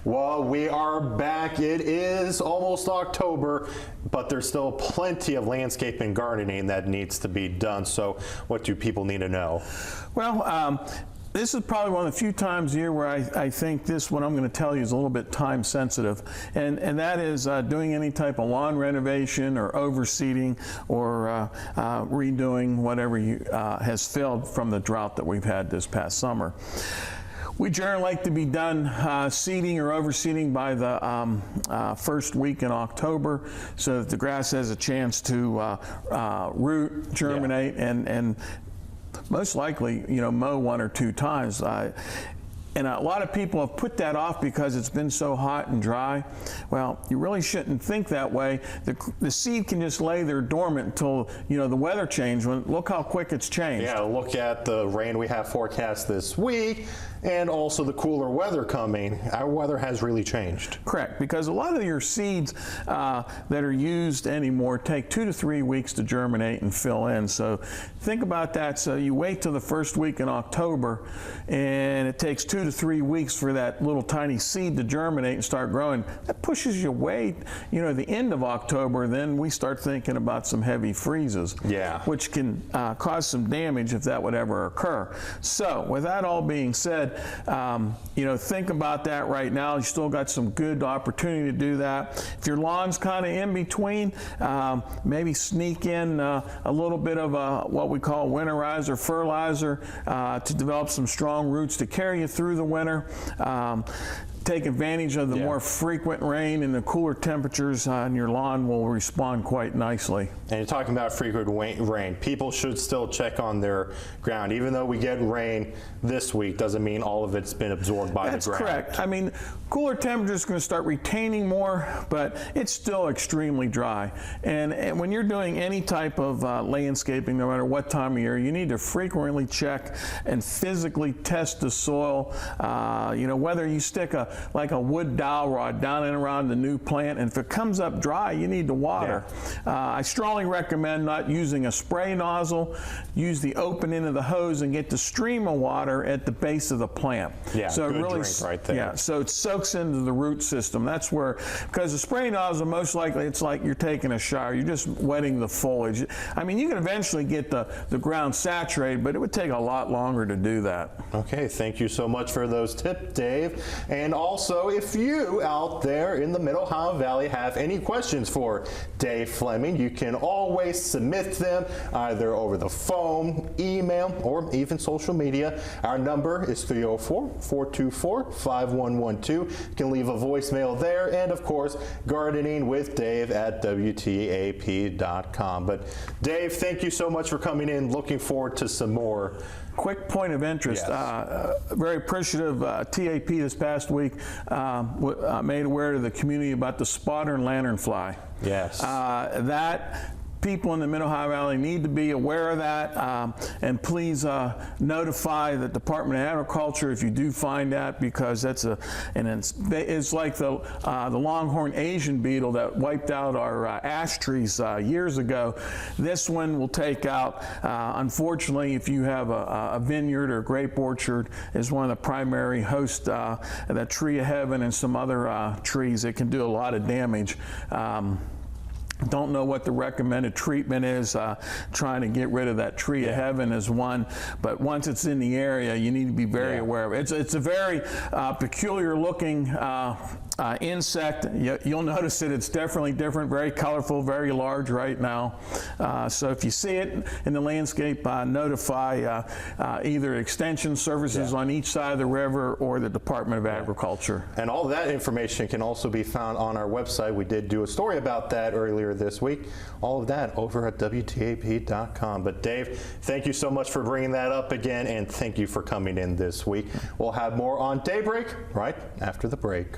Well, we are back. It is almost October, but there's still plenty of landscape and gardening that needs to be done. So what do people need to know? Well, this is probably one of the few times a year where I think what I'm going to tell you is a little bit time sensitive, and that is doing any type of lawn renovation or overseeding or redoing whatever has failed from the drought that we've had this past summer. We generally like to be done seeding or overseeding by the first week in October, so that the grass has a chance to root, germinate, and most likely, mow 1 or 2 times. And a lot of people have put that off because it's been so hot and dry. Well, you really shouldn't think that way. The seed can just lay there dormant until, the weather changes. Look how quick it's changed. Yeah, look at the rain we have forecast this week and also the cooler weather coming. Our weather has really changed. Correct, because a lot of your seeds that are used anymore take 2 to 3 weeks to germinate and fill in. So think about that. So you wait till the first week in October, and it takes 2 to 3 weeks for that little tiny seed to germinate and start growing. That pushes you way, the end of October. Then we start thinking about some heavy freezes, which can cause some damage if that would ever occur. So with that all being said, think about that right now. You still got some good opportunity to do that. If your lawn's kind of in between, maybe sneak in a little bit of what we call winterizer fertilizer to develop some strong roots to carry you through the winter. Take advantage of the more frequent rain and the cooler temperatures, and your lawn will respond quite nicely. And you're talking about frequent rain. People should still check on their ground. Even though we get rain this week, doesn't mean all of it's been absorbed by the ground. That's correct. I mean, cooler temperatures are going to start retaining more, but it's still extremely dry. And when you're doing any type of landscaping, no matter what time of year, you need to frequently check and physically test the soil. Whether you stick like a wood dowel rod down and around the new plant, and if it comes up dry, you need to water. I strongly recommend not using a spray nozzle. Use the open end of the hose and get the stream of water at the base of the plant. So good drink right there. So it soaks into the root system. That's where, because the spray nozzle, most likely it's like you're taking a shower. You're just wetting the foliage. I mean, you can eventually get the ground saturated, but it would take a lot longer to do that. Okay, thank you so much for those tips, Dave. And also, if you out there in the Middle Ohio Valley have any questions for Dave Fleming, you can always submit them either over the phone, email, or even social media. Our number is 304-424-5112. You can leave a voicemail there, and of course, gardening with Dave at WTAP.com. But Dave, thank you so much for coming in. Looking forward to some more. Quick point of interest, very appreciative, TAP this past week made aware to the community about the spotter and lanternfly. That people in the Mid Ohio Valley need to be aware of that, and please notify the Department of Agriculture if you do find that, because it's like the longhorn Asian beetle that wiped out our ash trees years ago. This one will take out, unfortunately, if you have a vineyard or a grape orchard, is one of the primary hosts, that tree of heaven and some other trees. It can do a lot of damage. Don't know what the recommended treatment is. Trying to get rid of that tree of heaven is one, but once it's in the area, you need to be very aware of it. It's a very peculiar looking insect. You'll notice that it's definitely different, very colorful, very large right now. So if you see it in the landscape, notify either Extension Services on each side of the river or the Department of Agriculture. And all of that information can also be found on our website. We did do a story about that earlier this week. All of that over at WTAP.com. But Dave, thank you so much for bringing that up again, and thank you for coming in this week. We'll have more on Daybreak right after the break.